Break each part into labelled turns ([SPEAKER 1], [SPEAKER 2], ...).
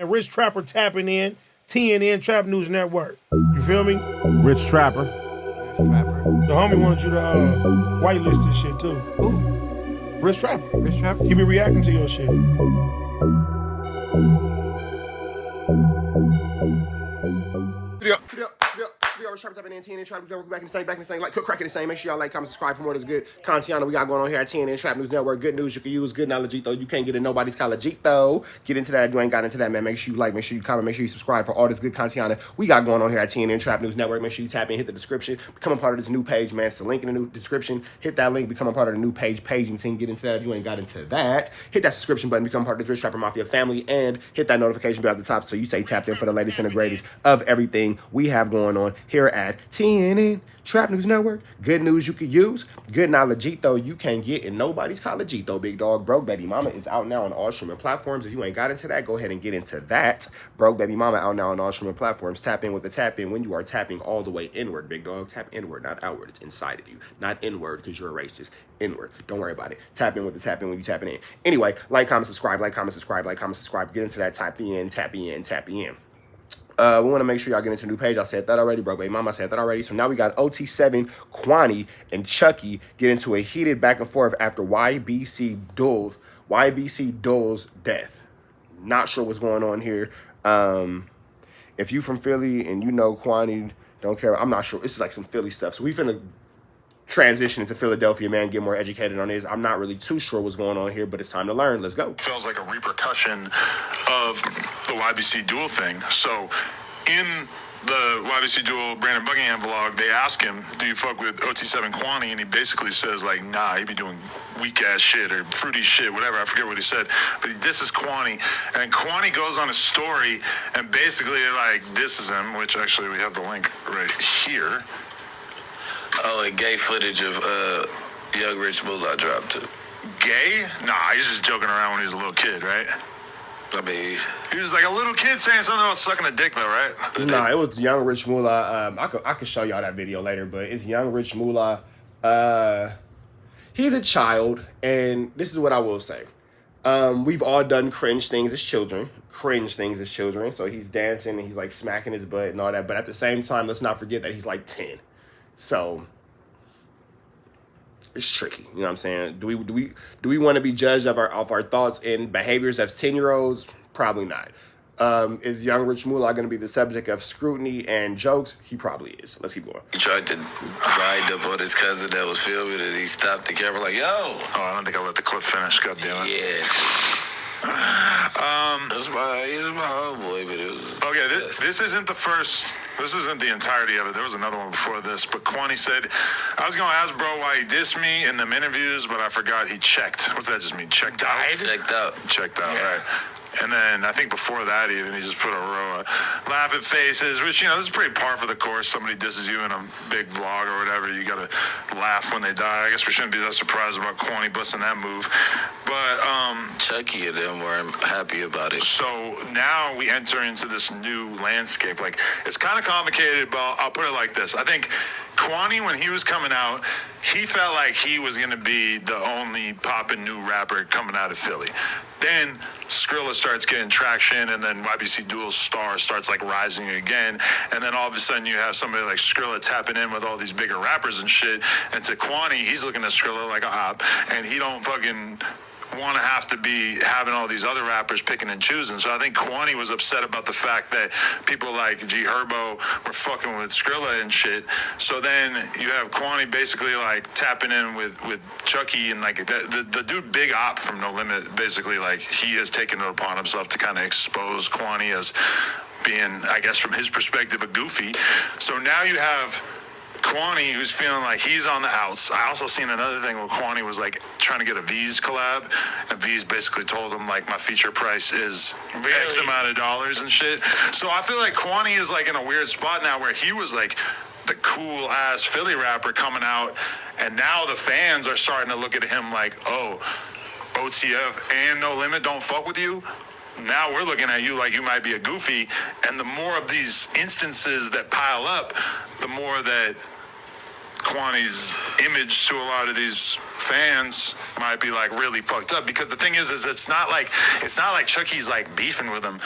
[SPEAKER 1] And Rich Trapper tapping in, TNN Trap News Network. You feel me?
[SPEAKER 2] Rich Trapper.
[SPEAKER 1] The homie wanted you to whitelist this shit too.
[SPEAKER 3] Who?
[SPEAKER 1] Rich Trapper.
[SPEAKER 3] Rich Trapper?
[SPEAKER 1] He be reacting to your shit.
[SPEAKER 4] Rich Trapper tapping in TNN Trap News Network. Back in the same, like cook crack in the same. Make sure y'all like, comment, subscribe for more of this good content we got going on here at TNN Trap News Network. Good news you can use, good knowledge though. You can't get in nobody's college though. Get into that if you ain't got into that, man. Make sure you like, make sure you comment, make sure you subscribe for all this good content we got going on here at TNN Trap News Network. Make sure you tap in, hit the description, become a part of this new page, man. It's the link in the new description. Hit that link, become a part of the new paging team. Get into that if you ain't got into that. Hit that subscription button, become part of the Rich Trapper Mafia family, and hit that notification bell at the top so you stay tapped in for the latest and the greatest of everything we have going on here at TNN Trap News Network. Good news you can use, good knowledge though you can't get in nobody's college though. Big dog, Broke Baby Mama is out now on all streaming platforms. If you ain't got into that, go ahead and get into that. Broke Baby Mama out now on all streaming platforms. Tap in with the tap in when you are tapping all the way inward, big dog. Tap inward, not outward. It's inside of you, not inward because you're a racist. Inward. Don't worry about it. Tap in with the tap in when you tapping in. Anyway, like, comment, subscribe, like, comment, subscribe, like, comment, subscribe. Get into that. Tap in, tap in, tap in. We want to make sure y'all get into a new page. I said that already. Broke Baby Mama said that already. So now we got OT7, Quanny, and Chuckyy get into a heated back and forth after Fbcdul's death. Not sure what's going on here. If you from Philly and you know Quanny, don't care. I'm not sure. This is like some Philly stuff. So we finna transition into Philadelphia, man, get more educated on this. I'm not really too sure what's going on here, but it's time to learn. Let's go.
[SPEAKER 5] Feels like a repercussion of the Fbcdul thing. So in the Fbcdul Brandon Buckingham vlog, they ask him, do you fuck with OT7 Quanny? And he basically says, like, nah, he be doing weak ass shit or fruity shit, whatever. I forget what he said. But this is Quanny. And Quanny goes on a story and basically, like, disses him, which actually we have the link right here.
[SPEAKER 6] Oh, and gay footage of Young Rich Moolah dropped too.
[SPEAKER 5] Gay? Nah, he's just joking around when he was a little kid, right?
[SPEAKER 6] I mean,
[SPEAKER 5] he was like a little kid saying something about sucking a dick, though, right?
[SPEAKER 4] Nah, it was Young Rich Moolah. I could show y'all that video later, but it's Young Rich Moolah. He's a child, and this is what I will say. We've all done cringe things as children. So he's dancing and he's like smacking his butt and all that. But at the same time, let's not forget that he's like 10. So it's tricky, you know what I'm saying? Do we want to be judged of our thoughts and behaviors as 10-year-olds? Probably not. Is Young Rich Moolah going to be the subject of scrutiny and jokes? He probably is. Let's keep going.
[SPEAKER 6] He tried to ride up on his cousin that was filming and he stopped the camera like, yo.
[SPEAKER 5] Oh, I don't think I let the clip finish. God damn it.
[SPEAKER 6] Yeah. He's my homeboy, but it was...
[SPEAKER 5] Okay, this isn't the first... This isn't the entirety of it. There was another one before this, but Quanny said, I was going to ask bro why he dissed me in them interviews, but I forgot he checked. What's that just mean? Checked out?
[SPEAKER 6] Checked out.
[SPEAKER 5] Checked out,
[SPEAKER 6] yeah.
[SPEAKER 5] Right. And then I think before that even, he just put a row of laughing faces, which, you know, this is pretty par for the course. Somebody disses you in a big vlog or whatever. You got to laugh when they die. I guess we shouldn't be that surprised about Quanny busting that move. But
[SPEAKER 6] Chuckyy and them were happy about it.
[SPEAKER 5] So now we enter into this new landscape. Like, it's kind of complicated, but I'll put it like this. I think Quanny, when he was coming out, he felt like he was going to be the only poppin' new rapper coming out of Philly. Then Skrilla starts getting traction, and then Fbcdul's star starts like rising again, and then all of a sudden you have somebody like Skrilla tapping in with all these bigger rappers and shit, and to Quanny, he's looking at Skrilla like a op, and he don't fucking want to have to be having all these other rappers picking and choosing. So I think Quanny was upset about the fact that people like G Herbo were fucking with Skrilla and shit. So then you have Quanny basically like tapping in with Chuckyy, and like the dude Big Op from No Limit, basically like he has taken it upon himself to kind of expose Quanny as being, I guess from his perspective, a goofy. So now you have Quanny, who's feeling like he's on the outs. I also seen another thing where Quanny was like trying to get a V's collab, and V's basically told him like my feature price is X amount of dollars and shit. So I feel like Quanny is like in a weird spot now where he was like the cool ass Philly rapper coming out, and now the fans are starting to look at him like, oh, OTF and No Limit don't fuck with you. Now we're looking at you like you might be a goofy, and the more of these instances that pile up, the more that Quanny's image to a lot of these fans might be like really fucked up. Because the thing is it's not like Chucky's like beefing with him.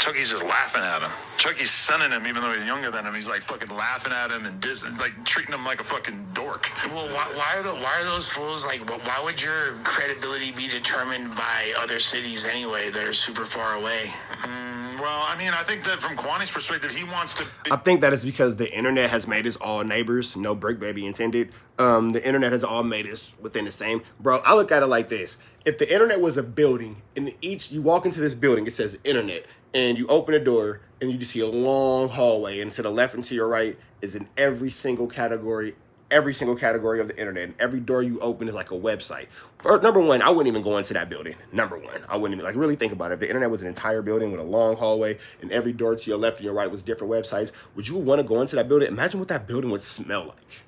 [SPEAKER 5] Chucky's just laughing at him. Chucky's sending him, even though he's younger than him. He's like fucking laughing at him and like treating him like a fucking dork.
[SPEAKER 2] Well, why are those fools like? Why would your credibility be determined by other cities anyway that are super far away?
[SPEAKER 5] Well, I mean, I think that from Quanny's perspective, he wants to.
[SPEAKER 4] I think that is because the internet has made us all neighbors. No brick baby intended. The internet has all made us within the same. Bro, I look at it like this. If the internet was a building, and you walk into this building, it says internet, and you open a door, and you just see a long hallway, and to the left and to your right is in every single category of the internet. And every door you open is like a website. Number one, I wouldn't even go into that building. Number one, I wouldn't even, like, really think about it. If the internet was an entire building with a long hallway and every door to your left and your right was different websites, would you want to go into that building? Imagine what that building would smell like.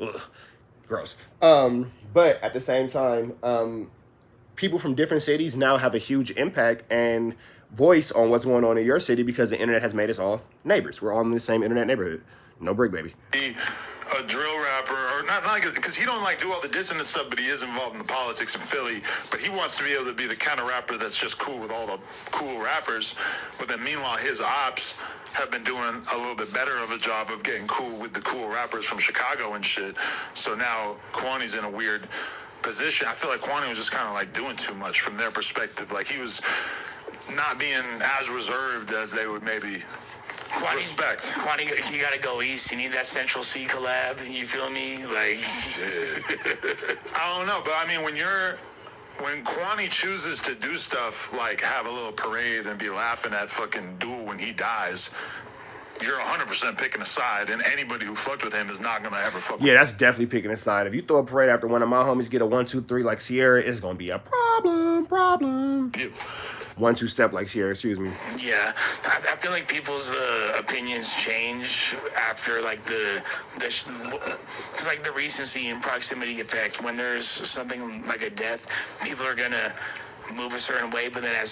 [SPEAKER 4] Ugh, gross. But at the same time, people from different cities now have a huge impact and voice on what's going on in your city because the internet has made us all neighbors. We're all in the same internet neighborhood. No brick baby.
[SPEAKER 5] A drill rapper, or not like, because he don't like do all the dissonant stuff, but he is involved in the politics in Philly. But he wants to be able to be the kind of rapper that's just cool with all the cool rappers. But then meanwhile, his ops have been doing a little bit better of a job of getting cool with the cool rappers from Chicago and shit. So now Quanny's in a weird position. I feel like Quanny was just kind of like doing too much from their perspective. Like he was not being as reserved as they would maybe respect.
[SPEAKER 2] Quanny, you gotta go east. You need that Central C collab. You feel me? Like,
[SPEAKER 5] I don't know, but I mean, when Quanny chooses to do stuff like have a little parade and be laughing at fucking Duel when he dies, you're 100% picking a side, and anybody who fucked with him is not gonna ever fuck with him.
[SPEAKER 4] Yeah, that's definitely picking a side. If you throw a parade after one of my homies get a 1, 2, 3 like Sierra, it's gonna be a problem.
[SPEAKER 5] Yeah.
[SPEAKER 4] 1, 2 step like Sierra, excuse me.
[SPEAKER 2] yeah, I feel like people's opinions change after like it's like the recency and proximity effect. When there's something like a death, people are gonna move a certain way, but then I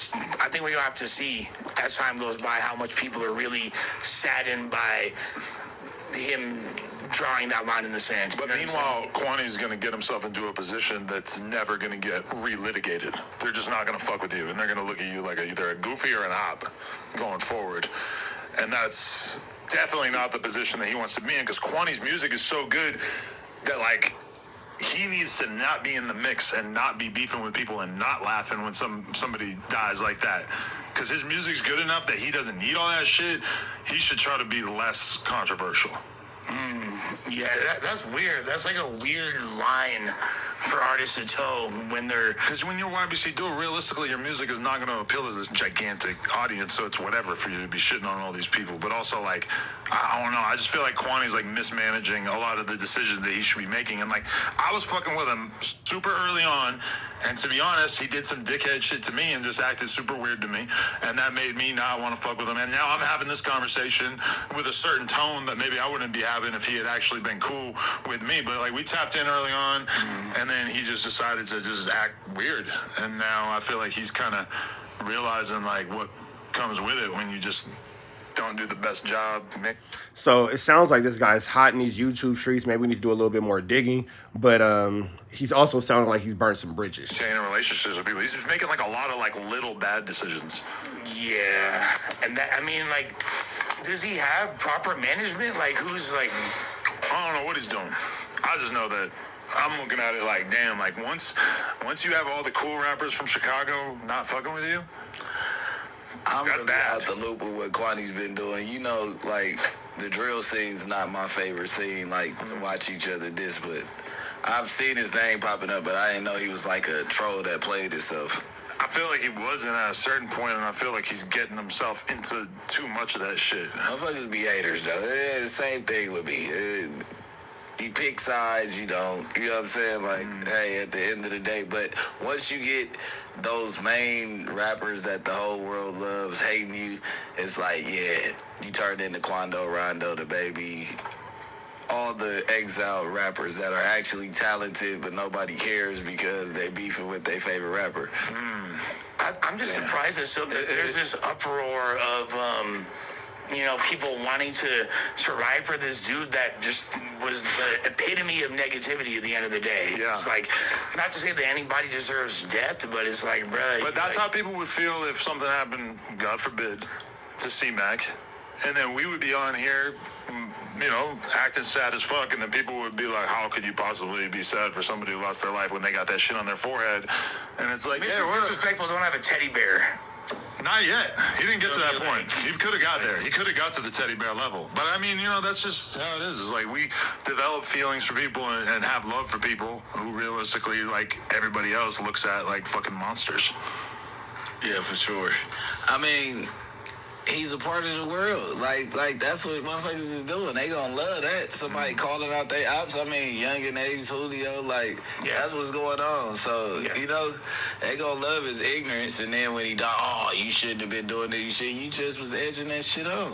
[SPEAKER 2] think we're gonna have to see as time goes by how much people are really saddened by him drawing that line in the sand.
[SPEAKER 5] But meanwhile, Quanny's going to get himself into a position that's never going to get relitigated. They're just not going to fuck with you, and they're going to look at you like either a goofy or an op going forward. And that's definitely not the position that he wants to be in, because Quanny's music is so good that, like, he needs to not be in the mix and not be beefing with people and not laughing when somebody dies like that. Because his music's good enough that he doesn't need all that shit. He should try to be less controversial.
[SPEAKER 2] Yeah, that's weird. That's like a weird line for artists to toe when they're...
[SPEAKER 5] Because when you're Fbcdul, realistically, your music is not going to appeal to this gigantic audience, so it's whatever for you to be shitting on all these people. But also, like, I don't know. I just feel like Quanny's, like, mismanaging a lot of the decisions that he should be making. And, like, I was fucking with him super early on, and to be honest, he did some dickhead shit to me and just acted super weird to me, and that made me not want to fuck with him. And now I'm having this conversation with a certain tone that maybe I wouldn't be having if he had actually been cool with me. But, like, we tapped in early on, and then he just decided to just act weird. And now I feel like he's kind of realizing, like, what comes with it when you just don't do the best job.
[SPEAKER 4] So it sounds like this guy's hot in these YouTube streets. Maybe we need to do a little bit more digging. But he's also sounding like he's burnt some bridges.
[SPEAKER 5] Staying in relationships with people. He's just making, like, a lot of, like, little bad decisions.
[SPEAKER 2] Yeah. And that, I mean, like, does he have proper management? Like, who's, like...
[SPEAKER 5] I don't know what he's doing. I just know that I'm looking at it like, damn, like, once you have all the cool rappers from Chicago not fucking with you,
[SPEAKER 6] I'm
[SPEAKER 5] that's
[SPEAKER 6] really
[SPEAKER 5] bad.
[SPEAKER 6] out the loop with what Quanny's been doing. You know, like, the drill scene's not my favorite scene, like, to watch each other diss, but I've seen his name popping up, but I didn't know he was like a troll that played himself.
[SPEAKER 5] I feel like he wasn't at a certain point, and I feel like he's getting himself into too much of that shit.
[SPEAKER 6] Motherfuckers be haters, though. The same thing with me. You pick sides, you don't. You know what I'm saying? Like, hey, at the end of the day. But once you get those main rappers that the whole world loves hating you, it's like, yeah, you turn into Quando, Rondo, the Baby, all the exiled rappers that are actually talented, but nobody cares because they beefing with their favorite rapper.
[SPEAKER 2] I'm just surprised that there's this uproar of you know, people wanting to ride for this dude that just was the epitome of negativity at the end of the day.
[SPEAKER 5] Yeah.
[SPEAKER 2] It's like, not to say that anybody deserves death, but it's like, bruh.
[SPEAKER 5] But that's
[SPEAKER 2] like,
[SPEAKER 5] how people would feel if something happened, God forbid, to C-Mac. And then we would be on here, you know, acting sad as fuck, and then people would be like, how could you possibly be sad for somebody who lost their life when they got that shit on their forehead? And it's like,
[SPEAKER 2] Mr.
[SPEAKER 5] yeah,
[SPEAKER 2] Disrespectful don't have a teddy bear.
[SPEAKER 5] not yet. He didn't get to that point. He could have got there. He could have got to the teddy bear level. But I mean, you know, that's just how it is. It's like we develop feelings for people and have love for people who realistically, like everybody else, looks at like fucking monsters.
[SPEAKER 6] Yeah, for sure. I mean, he's a part of the world. Like that's what motherfuckers is doing. They gonna love that. Somebody calling out their ops. I mean, Young and A's, Julio, like, that's what's going on. So, you know, they gonna love his ignorance. And then when he died, oh, you shouldn't have been doing that. You just was edging that shit on.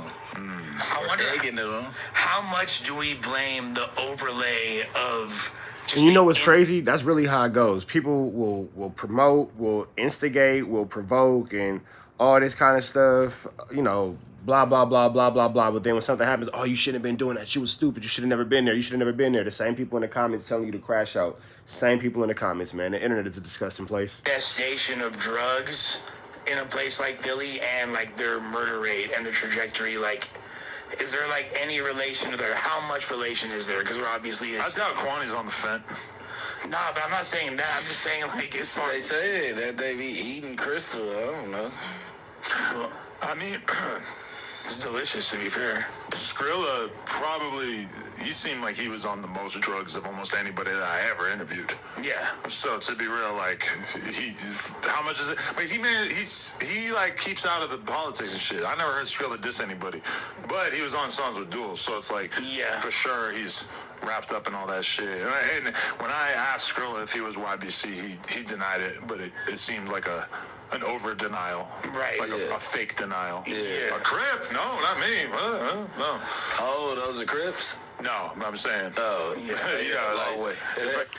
[SPEAKER 2] I wonder
[SPEAKER 6] Egging it on.
[SPEAKER 2] how much do we blame the overlay of...
[SPEAKER 4] And you know what's crazy? That's really how it goes. People will promote, will instigate, will provoke, and all this kind of stuff, you know, blah, blah, blah, blah, blah, blah. But then when something happens, oh, you shouldn't have been doing that. You was stupid. You should have never been there. You should have never been there. The same people in the comments telling you to crash out. Same people in the comments, man. The internet is a disgusting place.
[SPEAKER 2] Infestation of drugs in a place like Philly and, like, their murder rate and the trajectory, like... Is there, like, any relation to there? How much relation is there? Because we're obviously...
[SPEAKER 5] I doubt Quanny's on the fence.
[SPEAKER 2] Nah, but I'm not saying that. I'm just saying, like, as far
[SPEAKER 6] They
[SPEAKER 2] as...
[SPEAKER 6] say that they be eating crystal. I don't know.
[SPEAKER 2] Well,
[SPEAKER 5] I mean,
[SPEAKER 2] it's delicious, to be fair.
[SPEAKER 5] Skrilla probably, he seemed like he was on the most drugs of almost anybody that I ever interviewed.
[SPEAKER 2] Yeah.
[SPEAKER 5] So to be real, like, how much is it? But he like keeps out of the politics and shit. I never heard Skrilla diss anybody, but he was on songs with Duel, so it's like,
[SPEAKER 2] Yeah.
[SPEAKER 5] for sure he's wrapped up in all that shit. And when I asked Skrilla if he was YBC, he denied it, but it seemed like an over denial,
[SPEAKER 2] Right.
[SPEAKER 5] Like a fake denial.
[SPEAKER 6] Yeah.
[SPEAKER 5] A Crip? No, not me. No.
[SPEAKER 6] Oh, those are Crips?
[SPEAKER 5] No, I'm saying.
[SPEAKER 6] Oh,
[SPEAKER 5] Yeah,
[SPEAKER 6] long way.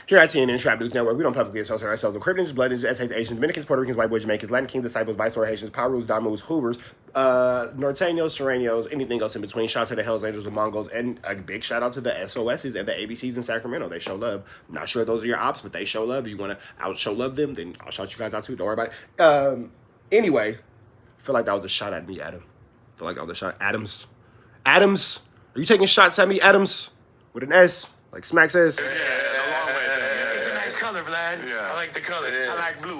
[SPEAKER 4] Here at TNN Trap News Network, we don't publicly associate ourselves with Caribbeans, Blood Ninjas, SAs, Asians, Dominicans, Puerto Ricans, White Boys, Jamaicans, Latin Kings, Disciples, Viceroy, Haitians, Pirus, Damus, Hoovers, Norteños, Serenios, anything else in between. Shout out to the Hells Angels and Mongols, and a big shout out to the SOSs and the ABCs in Sacramento. They show love. I'm not sure if those are your ops, but they show love. If you want to out-show love them, then I'll shout you guys out too. Don't worry about it. Anyway, I feel like that was a shot at me, Adam. I feel like that was a shot at Adams. Adams, are you taking shots at me, Adams? With an S, like Smack says.
[SPEAKER 5] a long way there.
[SPEAKER 2] It's a nice color, Vlad.
[SPEAKER 5] Yeah.
[SPEAKER 2] I like the color.
[SPEAKER 5] I like blue.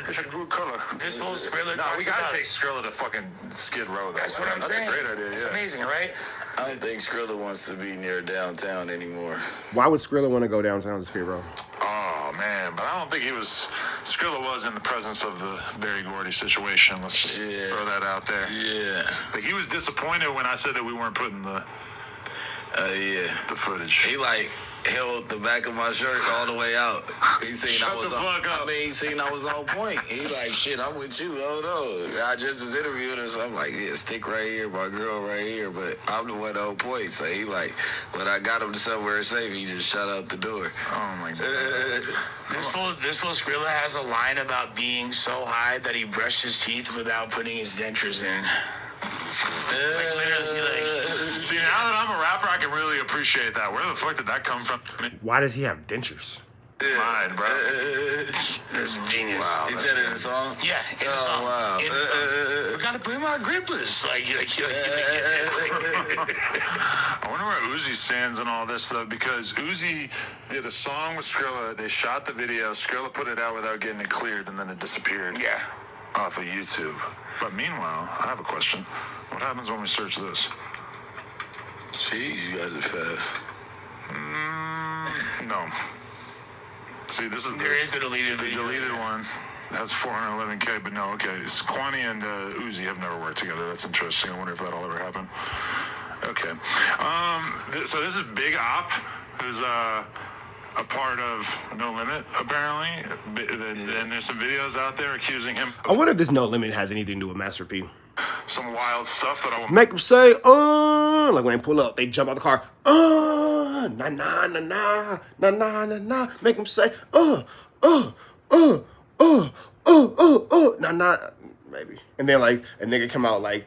[SPEAKER 5] It's a good color.
[SPEAKER 2] This whole Skrilla
[SPEAKER 5] No, we
[SPEAKER 2] talks
[SPEAKER 5] gotta
[SPEAKER 2] about...
[SPEAKER 5] take Skrilla to fucking Skid Row. Though.
[SPEAKER 2] That's what I'm
[SPEAKER 5] That's
[SPEAKER 2] saying.
[SPEAKER 5] a great idea.
[SPEAKER 2] It's
[SPEAKER 5] Yeah.
[SPEAKER 2] amazing, right?
[SPEAKER 6] I don't think Skrilla wants to be near downtown anymore.
[SPEAKER 4] Why would Skrilla want to go downtown to Skid Row?
[SPEAKER 5] Oh man, but I don't think Skrilla was in the presence of the Berry Gordy situation. Let's just throw that out there.
[SPEAKER 6] Yeah.
[SPEAKER 5] But he was disappointed when I said that we weren't putting the footage.
[SPEAKER 6] He like held the back of my shirt all the way out. He seen
[SPEAKER 5] Shut
[SPEAKER 6] I was
[SPEAKER 5] the fuck up.
[SPEAKER 6] I mean, he seen I was on point. He like, shit, I'm with you. Oh no. I just was interviewing her, so I'm like, yeah, stick right here, my girl right here. But I'm the one on point. So he like, when I got him to somewhere safe, he just shut out the door.
[SPEAKER 5] Oh my god.
[SPEAKER 2] This fool Skrilla has a line about being so high that he brushed his teeth without putting his dentures in. Like literally, like...
[SPEAKER 5] See, now that I'm a rapper, I can really appreciate that. Where the fuck did that come from?
[SPEAKER 4] Why does he have dentures?
[SPEAKER 5] Mine, bro.
[SPEAKER 2] That's genius.
[SPEAKER 5] Wow.
[SPEAKER 6] He said it in the song?
[SPEAKER 2] Yeah, in the song.
[SPEAKER 6] wow.
[SPEAKER 2] In the song. We gotta bring my grippers.
[SPEAKER 5] I wonder where Uzi stands in all this, though, because Uzi did a song with Skrilla. They shot the video. Skrilla put it out without getting it cleared, and then it disappeared.
[SPEAKER 2] Yeah.
[SPEAKER 5] Off of YouTube. But meanwhile, I have a question. What happens when we search this?
[SPEAKER 6] Jeez, you guys are fast.
[SPEAKER 5] No. See, this is
[SPEAKER 2] There is a deleted
[SPEAKER 5] the
[SPEAKER 2] video.
[SPEAKER 5] deleted one. Has 411K, but no, okay. Quanny and Uzi have never worked together. That's interesting. I wonder if that'll ever happen. Okay. So this is Big Op, who's a part of No Limit, apparently. And there's some videos out there accusing him
[SPEAKER 4] I
[SPEAKER 5] of
[SPEAKER 4] wonder if this No Limit has anything to do with Master P.
[SPEAKER 5] some wild stuff that I won't...
[SPEAKER 4] Make them say, like when they pull up, they jump out the car, nah, nah, nah, nah, nah, nah, nah, nah. Make them say, nah, nah, maybe. And then like a nigga come out like